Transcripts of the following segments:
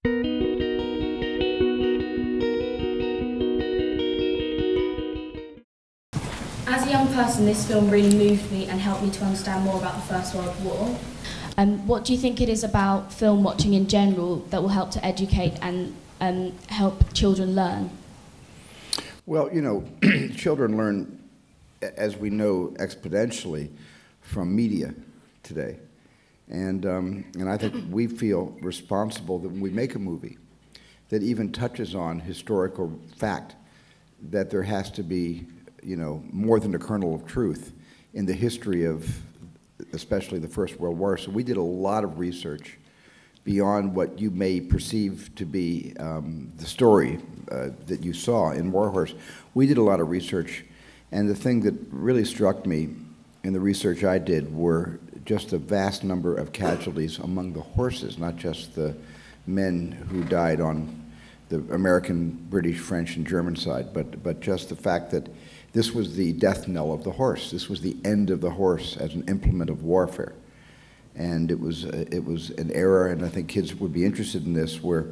As a young person, this film really moved me and helped me to understand more about the First World War. What do you think it is about film watching in general that will help to educate and help children learn? Well, you know, children learn, as we know, exponentially from media today. And I think we feel responsible that when we make a movie that even touches on historical fact, that there has to be, you know, more than a kernel of truth in the history of especially the First World War. So we did a lot of research beyond what you may perceive to be the story that you saw in Warhorse. We did a lot of research, and the thing that really struck me in the research I did were just a vast number of casualties among the horses, not just the men who died on the American, British, French, and German side, but just the fact that this was the death knell of the horse. This was the end of the horse as an implement of warfare. And it was an era, and I think kids would be interested in this, where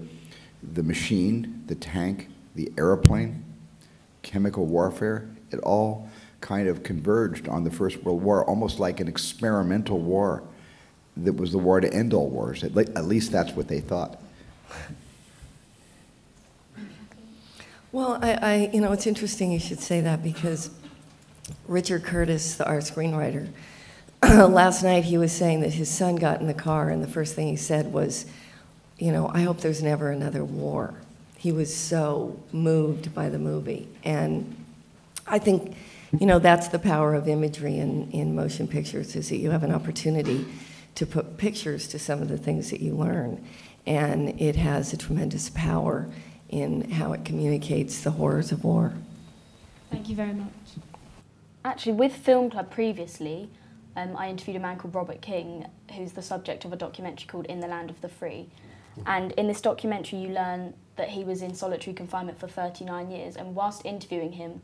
the machine, the tank, the airplane, chemical warfare, it all kind of converged on the First World War, almost like an experimental war that was the war to end all wars. At least that's what they thought. Well, you know, it's interesting you should say that, because Richard Curtis, our screenwriter, last night he was saying that his son got in the car and the first thing he said was, you know, I hope there's never another war. He was so moved by the movie. And I think, you know, that's the power of imagery in motion pictures, is that you have an opportunity to put pictures to some of the things that you learn. And it has a tremendous power in how it communicates the horrors of war. Thank you very much. Actually, with Film Club previously, I interviewed a man called Robert King, who's the subject of a documentary called In the Land of the Free. And in this documentary, you learn that he was in solitary confinement for 39 years. And whilst interviewing him,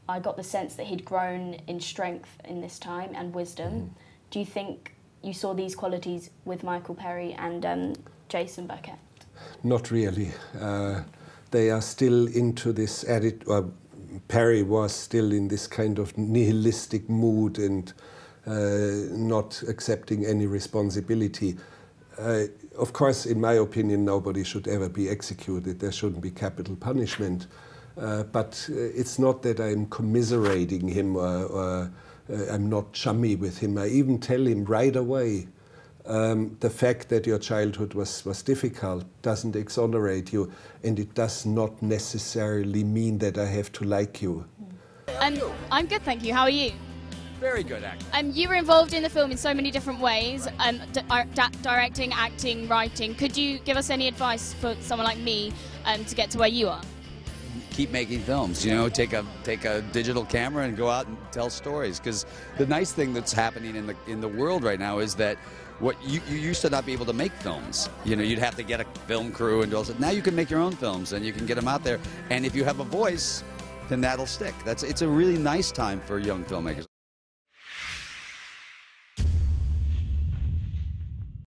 I got the sense that he'd grown in strength in this time and wisdom. Do you think you saw these qualities with Michael Perry and Jason Burkett? Not really. They are still into this Perry was still in this kind of nihilistic mood and not accepting any responsibility. Of course, in my opinion, nobody should ever be executed. There shouldn't be capital punishment. But it's not that I'm commiserating him or I'm not chummy with him. I even tell him right away, the fact that your childhood was difficult doesn't exonerate you, and it does not necessarily mean that I have to like you. I'm good, thank you. How are you? Very good, actually. You were involved in the film in so many different ways, directing, acting, writing. Could you give us any advice for someone like me to get to where you are? Keep making films, you know, take a digital camera and go out and tell stories. Because the nice thing that's happening in the world right now is that what you used to not be able to make films. You know, you'd have to get a film crew and all that. Now you can make your own films and you can get them out there. And if you have a voice, then that'll stick. It's a really nice time for young filmmakers.